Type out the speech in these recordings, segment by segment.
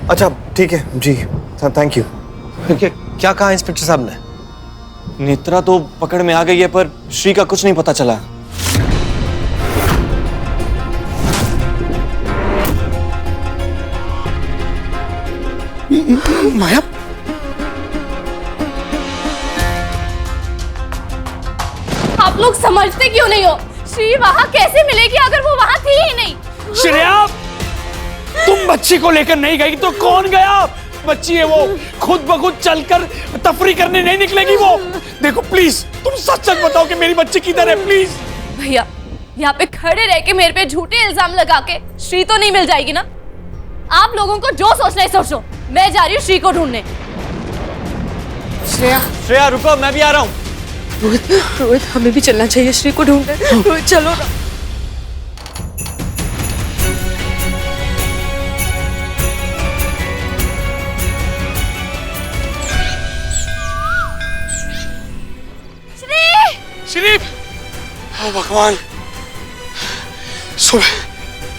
अच्छा ठीक है जी, थैंक यू। क्या कहा इंस्पेक्टर साहब ने? नेत्रा तो पकड़ में आ गई है पर श्री का कुछ नहीं पता चला। माया, आप लोग समझते क्यों नहीं हो? श्री वहाँ कैसे मिलेगी अगर वो वहाँ थी ही नहीं? श्रेया, तुम बच्ची को लेकर नहीं गई तो कौन गया? बच्ची है वो, खुद ब खुद चलकर तफरी करने नहीं निकलेगी वो। देखो प्लीज, तुम सच सच बताओ कि मेरी बच्ची किधर है प्लीज। भैया, यहाँ पे खड़े रह के मेरे पे झूठे इल्जाम लगा के श्री तो नहीं मिल जाएगी ना? आप लोगों को जो सोचना है सोचो, मैं जा रही हूँ श्री को ढूंढने। श्रेया रुको, मैं भी आ रहा हूँ। रोहित, रोहित हमें भी चलना चाहिए श्री को ढूंढने। रोहित चलो ना। श्री, ओ भगवान, सुबह,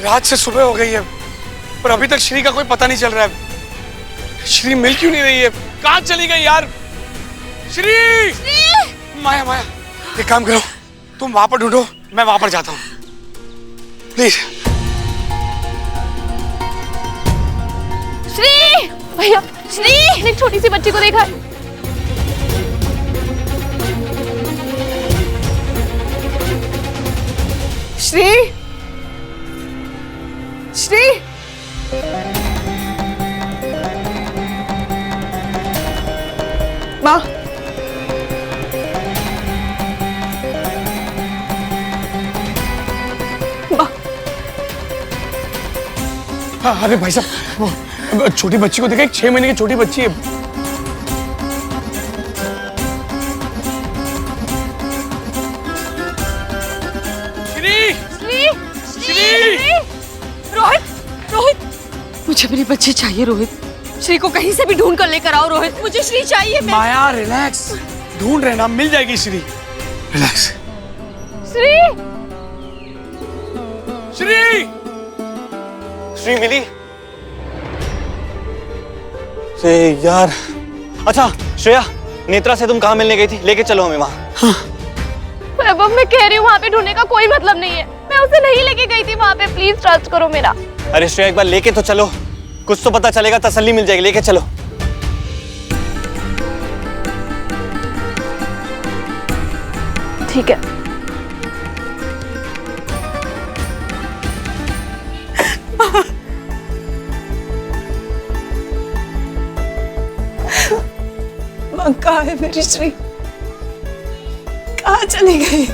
रात से सुबह हो गई है पर अभी तक श्री का कोई पता नहीं चल रहा है। श्री मिल क्यों नहीं रही है? कहाँ चली गई यार? श्री! माया, माया, एक काम करो, तुम वहां पर ढूंढो, मैं वहां पर जाता हूँ, प्लीज। श्री! भैया, श्री! एक छोटी सी बच्ची को देखा है। श्री, श्री, माँ, हाँ, अरे भाई साहब, छोटी बच्ची को देखा, एक 6 महीने की छोटी बच्ची है। रोहित, रोहित, मुझे मेरी बच्ची चाहिए रोहित। श्री को कहीं से भी ढूंढ कर लेकर आओ रोहित, मुझे श्री चाहिए। माया रिलैक्स, ढूंढ रहे ना, मिल जाएगी श्री, रिलैक्स। श्री! श्री! श्री मिली? से यार, अच्छा श्रेया, नेत्रा से तुम कहाँ मिलने गई थी? लेके चलो हमें वहाँ। अब मैं कह रही हूँ वहाँ पे ढूंढने का कोई मतलब नहीं है। मैं उसे नहीं लेके गई थी वहाँ पे, प्लीज ट्रस्ट करो मेरा। अरे श्रेया, एक बार लेके तो चलो, कुछ तो पता चलेगा, तसल्ली मिल जाएगी, लेके चलो। ठीक है। माँ कहाँ है मेरी श्री? कहाँ चली गई?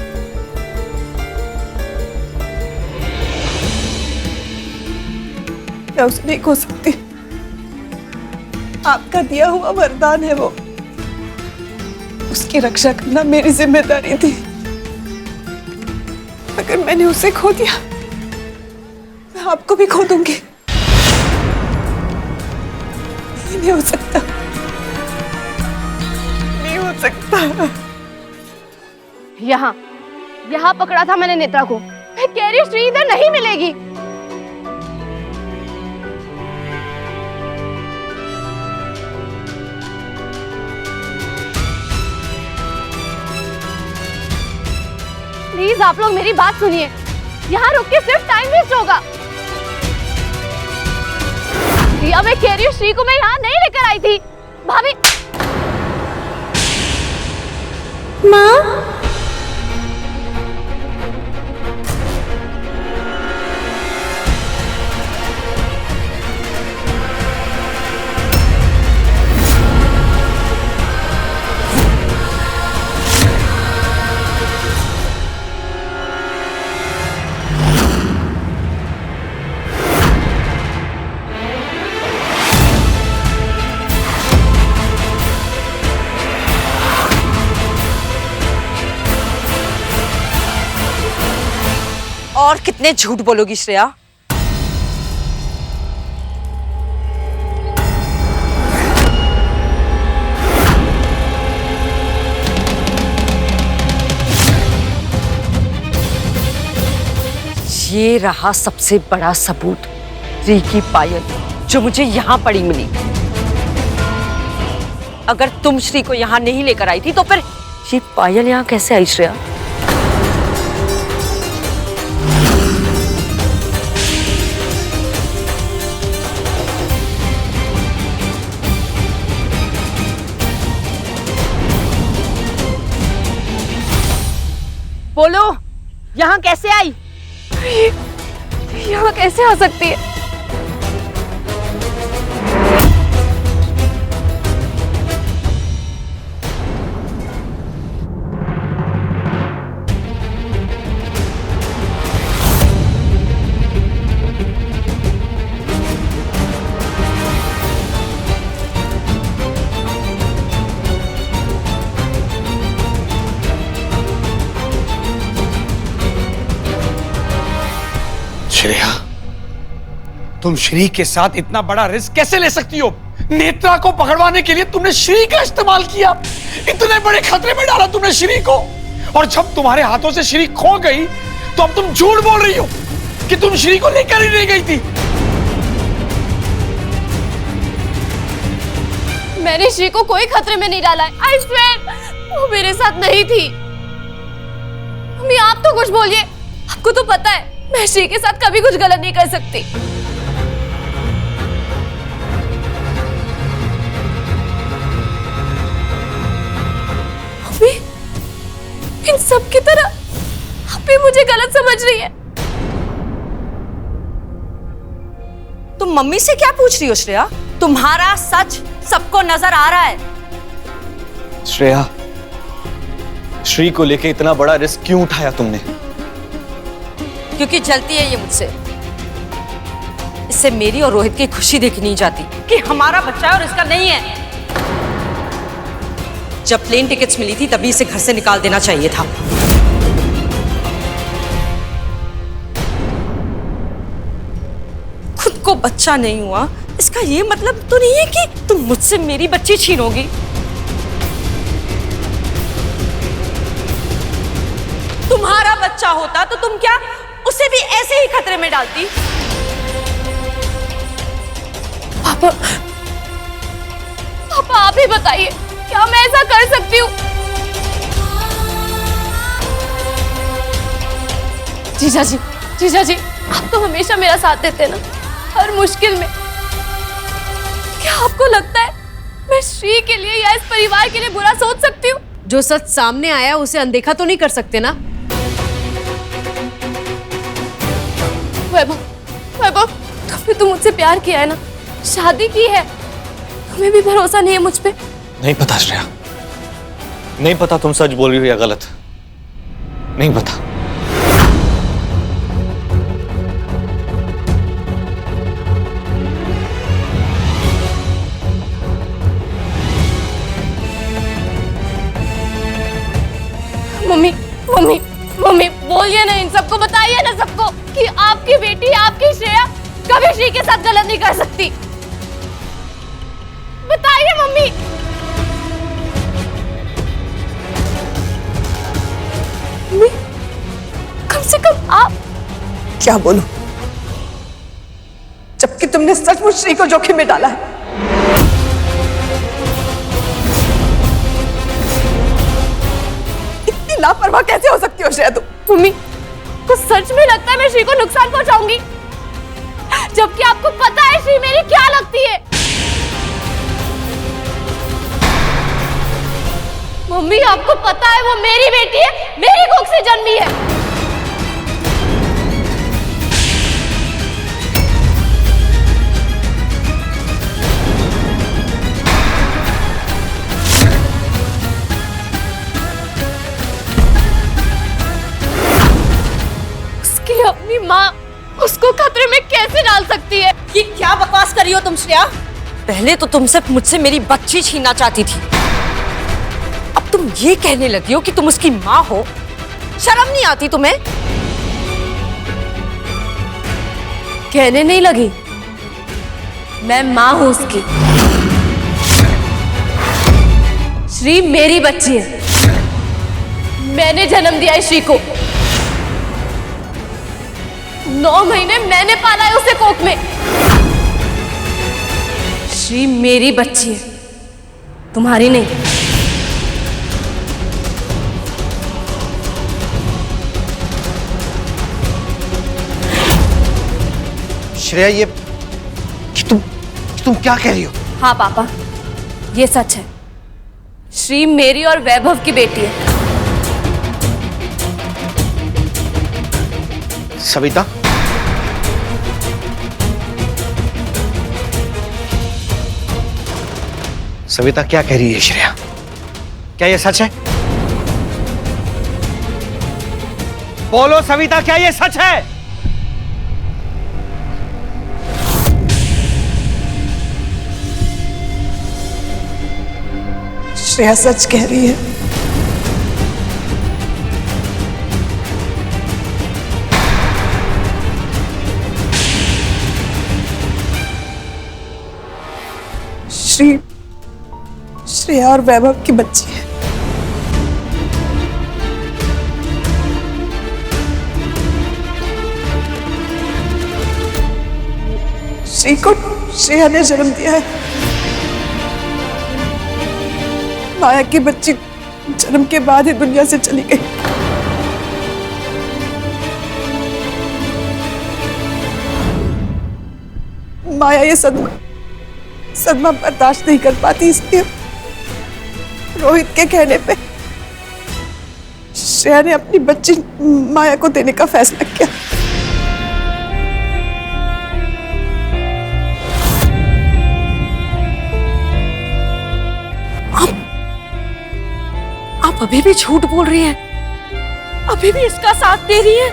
मैं उसे नहीं खो सकती, आपका दिया हुआ वरदान है वो, उसकी रक्षा करना मेरी जिम्मेदारी थी। अगर मैंने उसे खो दिया, मैं आपको भी खो दूंगी। ये नहीं हो सकता, नहीं हो सकता। यहाँ पकड़ा था मैंने नेत्रा को। मैं कह रही हूँ श्री इधर नहीं मिलेगी। प्लीज आप लोग मेरी बात सुनिए, यहाँ रुक के सिर्फ टाइम वेस्ट होगा। रिया, मैं कह रही हूँ श्री को मैं यहाँ नहीं लेकर आई थी। भाभी, माँ, और कितने झूठ बोलोगी श्रेया? ये रहा सबसे बड़ा सबूत, री की पायल जो मुझे यहाँ पड़ी मिली। अगर तुम श्री को यहाँ नहीं लेकर आई थी तो फिर ये पायल यहाँ कैसे आई श्रेया? बोलो, यहाँ कैसे आई? यहाँ कैसे आ सकती है? श्रेया, तुम श्री के साथ इतना बड़ा रिस्क कैसे ले सकती हो? नेत्रा को पकड़वाने के लिए तुमने श्री का इस्तेमाल किया। इतने बड़े खतरे में डाला तुमने श्री को, और जब तुम्हारे हाथों से श्री खो गई तो अब तुम झूठ बोल रही हो कि तुम श्री को लेकर ही नहीं गई थी। मैंने श्री को कोई खतरे में नहीं डाला है। I swear, वो मेरे साथ नहीं थी। मम्मी आप तो कुछ बोलिए, आपको तो पता है मैं श्री के साथ कभी कुछ गलत नहीं कर सकती। मम्मी, इन सब की तरह आप भी मुझे गलत समझ रही है। तुम मम्मी से क्या पूछ रही हो श्रेया? तुम्हारा सच सबको नजर आ रहा है। श्रेया, श्री को लेके इतना बड़ा रिस्क क्यों उठाया तुमने? क्योंकि जलती है ये मुझसे। इससे मेरी और रोहित की खुशी देखी नहीं जाती कि हमारा बच्चा है और इसका नहीं है। जब प्लेन टिकट्स मिली थी तभी इसे घर से निकाल देना चाहिए था। खुद को बच्चा नहीं हुआ, इसका ये मतलब तो नहीं है कि तुम मुझसे मेरी बच्ची छीनोगी। तुम्हारा बच्चा होता तो तुम क्या उसे भी ऐसे ही खतरे में डालती? पापा, पापा आप ही बताइए, क्या मैं ऐसा कर सकती हूँ? जीजा जी, जीजा जी, आप तो हमेशा मेरा साथ देते हैं ना, हर मुश्किल में। क्या आपको लगता है मैं श्री के लिए या इस परिवार के लिए बुरा सोच सकती हूँ? जो सच सामने आया उसे अनदेखा तो नहीं कर सकते ना। वैभव, वैभव, तुमने तो मुझसे प्यार किया है ना, शादी की है, तुम्हें भी भरोसा नहीं है मुझ पे? नहीं पता श्रेया, नहीं पता तुम सच बोल रही हो या गलत, नहीं पता। मम्मी, मम्मी, मम्मी बोलिए ना, इन सबको बताइए ना सबको कि आपकी बेटी, आपकी श्रेया कभी श्री के साथ गलत नहीं कर सकती। बताइए मम्मी। मम्मी, कम से कम आप। क्या बोलूं, जबकि तुमने सचमुच श्री को जोखिम में डाला है। इतनी लापरवाह कैसे हो सकती हो श्रेया तुम? मम्मी, कुछ सच में लगता है मैं श्री को नुकसान पहुंचाऊंगी, जबकि आपको पता है श्री मेरी क्या लगती है। मम्मी आपको पता है वो मेरी बेटी है, मेरी कोख से जन्मी है। उसकी अपनी माँ उसको खतरे में कैसे डाल सकती है? ये क्या बकवास कर रही हो तुम श्रेया? पहले तो तुम सिर्फ मुझसे मेरी बच्ची छीनना चाहती थी, अब तुम ये कहने लगी हो कि तुम उसकी माँ हो। शर्म नहीं आती तुम्हें? कहने नहीं लगी, मैं माँ हूं उसकी। श्री मेरी बच्ची है, मैंने जन्म दिया है श्री को। 9 महीने मैंने पाला है उसे कोख में। श्री मेरी बच्ची है, तुम्हारी नहीं। श्रेया, ये तुम क्या कह रही हो? हाँ पापा, ये सच है। श्री मेरी और वैभव की बेटी है। सविता, सविता क्या कह रही है श्रेया? क्या ये सच है? बोलो सविता, क्या ये सच है? श्रेया सच कह रही है। श्रेया और वैभव की बच्ची है। श्री को श्रेया ने जन्म दिया है। माया की बच्ची जन्म के बाद ही दुनिया से चली गई। माया ये सदमा बर्दाश्त नहीं कर पाती, इसलिए रोहित के कहने पे श्रेया ने अपनी बच्ची माया को देने का फैसला किया। आप अभी भी झूठ बोल रही हैं? अभी भी इसका साथ दे रही हैं?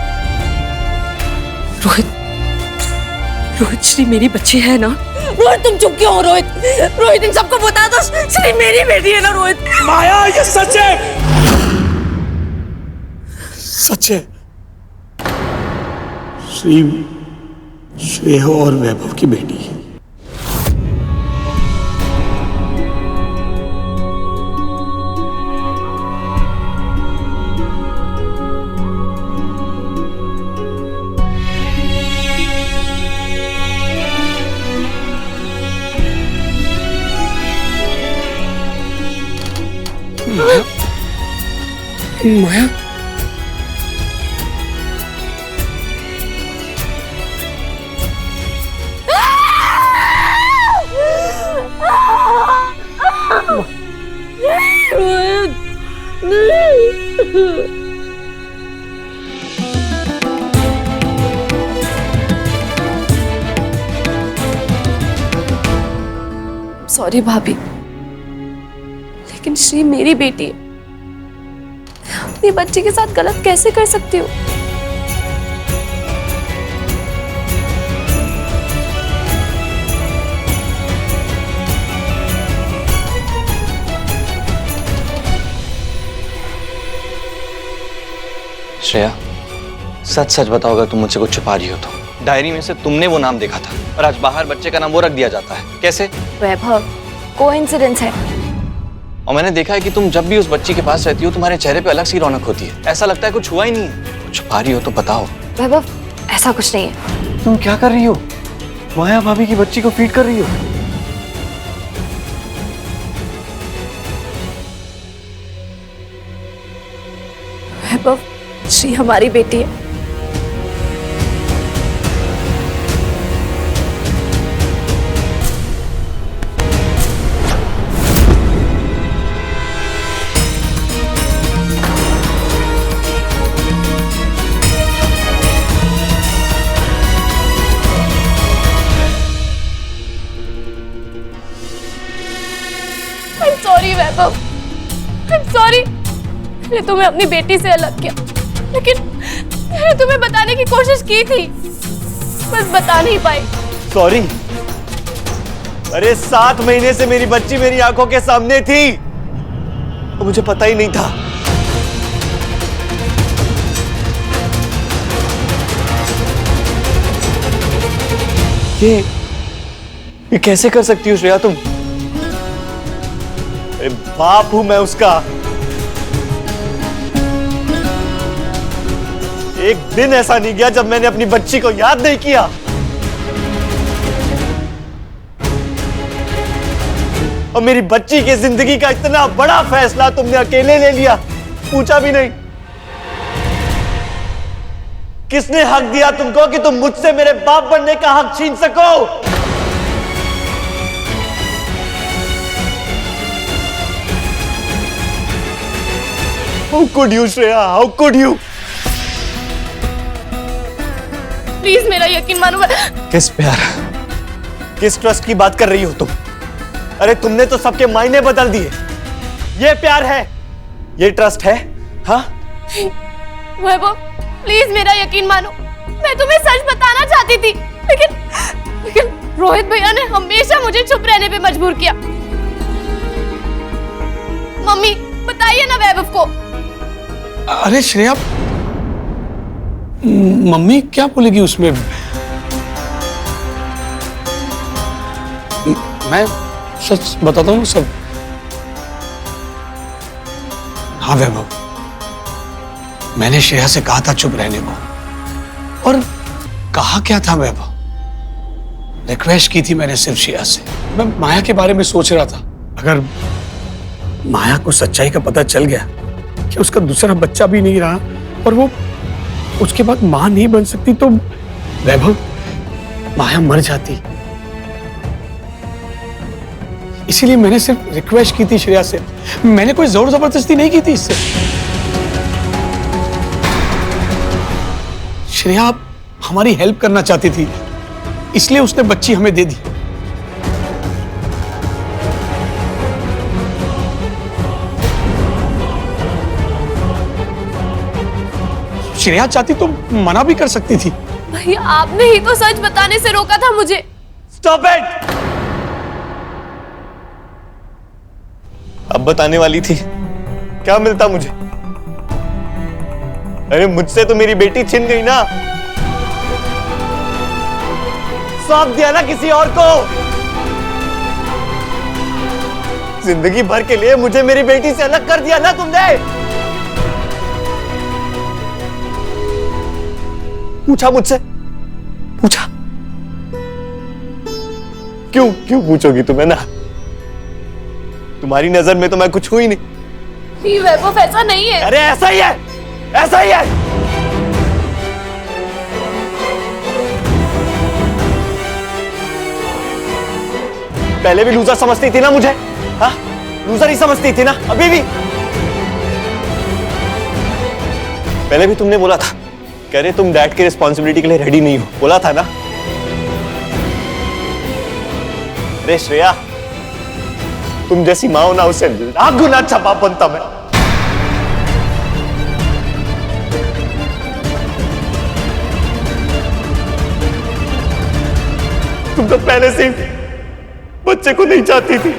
रोहित, श्री मेरी बच्ची है ना? रोहित तुम चुप क्यों हो? रोहित इन सबको बता दो, श्री मेरी बेटी है ना रोहित? माया, ये सच है, सच है। श्रेया और वैभव की बेटी है। माया, सॉरी भाभी, लेकिन श्री मेरी बेटी है। अपनी बच्ची के साथ गलत कैसे कर सकती हूँ? श्रेया, सच सच बताओ, अगर तुम मुझसे कुछ छुपा रही हो तो। डायरी में से तुमने वो नाम देखा था और आज बाहर बच्चे का नाम वो रख दिया जाता है, कैसे? वैभव, कोइंसिडेंस है। और मैंने देखा है कि तुम जब भी उस बच्ची के पास रहती हो, तुम्हारे चेहरे पे अलग सी रौनक होती है। ऐसा लगता है कुछ हुआ ही नहीं है। कुछ छुपा रही हो तो बताओ। वैभव, ऐसा कुछ नहीं है। तुम क्या कर रही हो? माया भाभी की बच्ची को फीड कर रही हो? वैभव, श्री हमारी बेटी है। सॉरी वैभव, सॉरी। मैंने तुम्हें अपनी बेटी से अलग किया, लेकिन मैंने तुम्हें बताने की कोशिश की थी, बस बता नहीं पाई। सॉरी। अरे 7 महीने से मेरी बच्ची मेरी आंखों के सामने थी, तो मुझे पता ही नहीं था। ये कैसे कर सकती हो श्रेया तुम? बाप हूं मैं उसका। एक दिन ऐसा नहीं गया जब मैंने अपनी बच्ची को याद नहीं किया। और मेरी बच्ची की जिंदगी का इतना बड़ा फैसला तुमने अकेले ले लिया, पूछा भी नहीं। किसने हक दिया तुमको कि तुम मुझसे मेरे बाप बनने का हक छीन सको? How could you, Shreya? How could you? Please मेरा यकीन मानो। किस प्यार, किस ट्रस्ट की बात कर रही हो तुम? अरे तुमने तो सबके मायने बदल दिए। ये प्यार है, ये ट्रस्ट है? हाँ वैभव, प्लीज मेरा यकीन मानो। मैं तुम्हें सच बताना चाहती थी, लेकिन रोहित भैया ने हमेशा मुझे चुप रहने पे मजबूर किया। मम्मी बताइए ना वैभव को। अरे श्रेया, मम्मी क्या बोलेगी उसमें? मैं सच बताता हूँ सब। हाँ वैभव, मैंने श्रेया से कहा था चुप रहने को, और कहा क्या था वैभव? रिक्वेस्ट की थी मैंने सिर्फ श्रेया से। मैं माया के बारे में सोच रहा था, अगर माया को सच्चाई का पता चल गया कि उसका दूसरा बच्चा भी नहीं रहा और वो उसके बाद मां नहीं बन सकती, तो वैभव माया मर जाती। इसीलिए मैंने सिर्फ रिक्वेस्ट की थी श्रेया से, मैंने कोई जोर जबरदस्ती नहीं की थी इससे। श्रेया हमारी हेल्प करना चाहती थी, इसलिए उसने बच्ची हमें दे दी। श्रेया चाहती तो मना भी कर सकती थी। भैया आपने ही तो सच बताने से रोका था मुझे। Stop it! अब बताने वाली थी, क्या मिलता मुझे? अरे मुझसे तो मेरी बेटी छिन गई ना, सौंप दिया ना किसी और को। जिंदगी भर के लिए मुझे मेरी बेटी से अलग कर दिया ना तुमने। पूछा मुझसे, पूछा? क्यों क्यों पूछोगी तुम्हें ना? तुम्हारी नजर में तो मैं कुछ हुई नहीं। वैभव ऐसा नहीं है। अरे ऐसा ही है, ऐसा ही है। पहले भी लूजर समझती थी ना मुझे? हाँ, लूजर ही समझती थी ना, अभी भी। पहले भी तुमने बोला था, कह रहे तुम डैड की रिस्पॉन्सिबिलिटी के लिए रेडी नहीं हो, बोला था ना? अरे श्रेया, तुम जैसी मां हो ना, उससे लाख गुना अच्छा बाप बनता मैं। तुम तो पहले से ही बच्चे को नहीं चाहती थी।